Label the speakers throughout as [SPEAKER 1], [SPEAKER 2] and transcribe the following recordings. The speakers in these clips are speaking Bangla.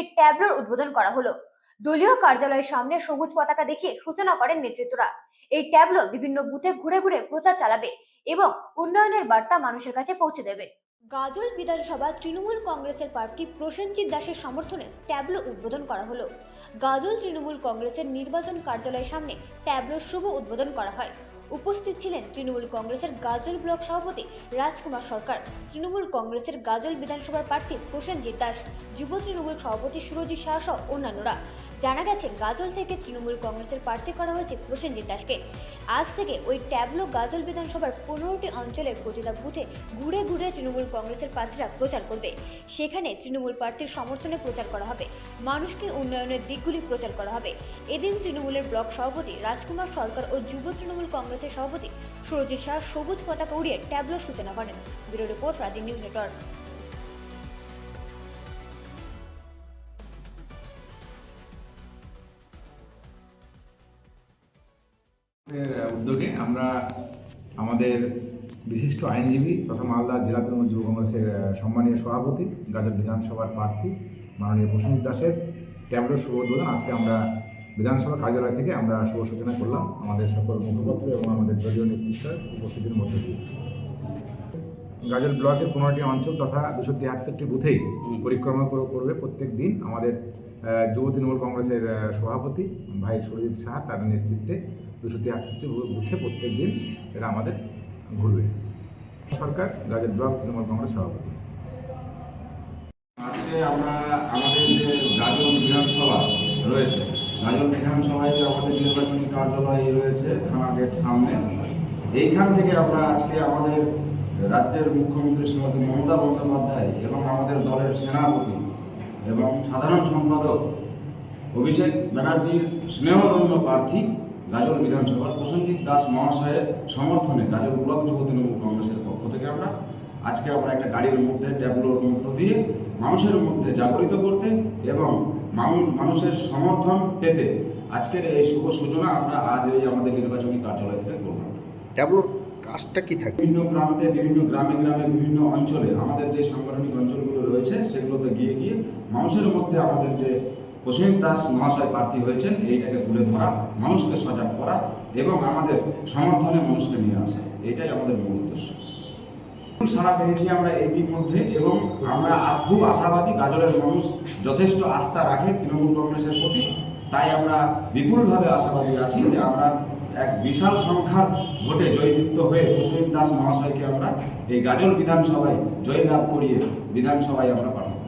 [SPEAKER 1] একটি ট্যাবলোর উদ্বোধন করা হলো। দলীয় কার্যালয়ের সামনে সবুজ পতাকা দেখিয়ে সূচনা করেন নেতৃত্বরা। এই ট্যাবলো বিভিন্ন বুথে ঘুরে ঘুরে প্রচার চালাবে এবং উন্নয়নের বার্তা মানুষের কাছে পৌঁছে দেবে। গাজল বিধানসভা তৃণমূল কংগ্রেসের প্রার্থী প্রসেনজিৎ দাসের সমর্থনে ট্যাবলো উদ্বোধন করা হলো। গাজল তৃণমূল কংগ্রেসের নির্বাচন কার্যালয়ের সামনে ট্যাবলোর শুভ উদ্বোধন করা হয়। উপস্থিত ছিলেন তৃণমূল কংগ্রেসের গাজল ব্লক সভাপতি রাজকুমার সরকার, তৃণমূল কংগ্রেসের গাজল বিধানসভার প্রার্থী প্রসেনজিৎ দাস, যুব তৃণমূল সভাপতি সুরজিৎ শাহ সহ অন্যান্যরা। জানা গেছে গাজল থেকে তৃণমূল কংগ্রেসের প্রার্থী করা হয়েছে প্রসেনজিৎ দাসকে। আজ থেকে ওই ট্যাবলো গাজল বিধানসভার 15টি অঞ্চলের প্রতিটা বুথে ঘুরে ঘুরে তৃণমূল কংগ্রেসের প্রার্থীরা প্রচার করবে। সেখানে তৃণমূল প্রার্থীর সমর্থনে প্রচার করা হবে, মানুষকে উন্নয়নের দিকগুলি প্রচার করা হবে। এদিন তৃণমূলের ব্লক সভাপতি রাজকুমার সরকার ও যুব তৃণমূল কংগ্রেসের সভাপতি সুরজিৎ শাহ সবুজ পতাকা উড়িয়ে ট্যাবলোর সূচনা করেন। ব্যুরো রিপোর্ট, রাজি নিউজ নেটওয়ার্ক।
[SPEAKER 2] উদ্যোগে আমরা আমাদের বিশিষ্ট আইনজীবী তথা মালদা জেলা তৃণমূল যুব কংগ্রেসের সম্মানীয় সভাপতি, গাজল বিধানসভার প্রার্থী মাননীয় প্রসেনজিৎ দাসের ট্যাবলোর শুভ উদ্বোধন আজকে আমরা বিধানসভা কার্যালয় থেকে আমরা শুভ সূচনা করলাম আমাদের সকল মুখপত্র এবং আমাদের দলীয় নেতৃত্বের উপস্থিতির মধ্য দিয়ে। গাজল ব্লকের 15টি অঞ্চল তথা 273টি বুথেই পরিক্রমা করবে প্রত্যেক দিন আমাদের যুব তৃণমূল কংগ্রেসের সভাপতি ভাই সুরজিৎ শাহ, তার নেতৃত্বে 273টি বুথে প্রত্যেক দিন এরা আমাদের ঘুরবে। সরকার, গাজল ব্লক তৃণমূল কংগ্রেস সভাপতি।
[SPEAKER 3] আজকে আমরা আমাদের যে গাজল বিধানসভা রয়েছে, গাজল বিধানসভায় যে আমাদের নির্বাচনী কার্যালয় রয়েছে থানা গেট সামনে, এইখান থেকে আমরা আজকে আমাদের রাজ্যের মুখ্যমন্ত্রী শ্রীমতী মমতা বন্দ্যোপাধ্যায় এবং আমাদের দলের সেনাপতি এবং সাধারণ সম্পাদক অভিষেক ব্যানার্জির স্নেহধন্য প্রার্থী গাজল বিধানসভার প্রসেনজিৎ দাস মহাশয়ের সমর্থনে গাজল ব্লক যুব তৃণমূল কংগ্রেসের পক্ষ থেকে আমরা একটা গাড়ির মধ্যে ট্যাবলোর মধ্য দিয়ে মানুষের মধ্যে জাগরিত করতে এবং মানুষের সমর্থন পেতে আজকের এই শুভ সূচনা আমরা আজ এই আমাদের নির্বাচনী কার্যালয় থেকে করলাম।
[SPEAKER 4] ট্যাবলোর কাজটা কি থাকে?
[SPEAKER 3] বিভিন্ন প্রান্তে, বিভিন্ন গ্রামে বিভিন্ন অঞ্চলে আমাদের যে সাংগঠনিক অঞ্চলগুলো রয়েছে সেগুলোতে গিয়ে গিয়ে মানুষের মধ্যে আমাদের যে প্রসেনজিৎ দাস মহাশয় প্রার্থী হয়েছেন এইটাকে তুলে ধরা, মানুষকে সজাগ করা এবং আমাদের সমর্থনে মানুষকে নিয়ে আসা, এটাই আমাদের মূল উদ্দেশ্য। সাড়া পেয়েছি আমরা ইতিমধ্যে এবং আমরা খুব আশাবাদী, গাজলের মানুষ যথেষ্ট আস্থা রাখে তৃণমূল কংগ্রেসের প্রতি, তাই আমরা বিপুলভাবে আশাবাদী আছি যে আমরা এক বিশাল সংখ্যার ভোটে জয়যুক্ত হয়ে প্রসেনজিৎ দাস মহাশয়কে আমরা এই গাজল বিধানসভায় জয়লাভ করিয়ে বিধানসভায় আমরা পাঠাবো।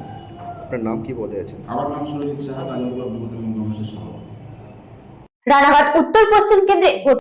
[SPEAKER 4] আপনার নাম কি পদে আছেন?
[SPEAKER 3] আমার নাম সুরজিৎ শাহ, গাজল ব্লক যুব তৃণমূল কংগ্রেসের সভাপতি।
[SPEAKER 1] রানাঘাট উত্তর পশ্চিম কেন্দ্রে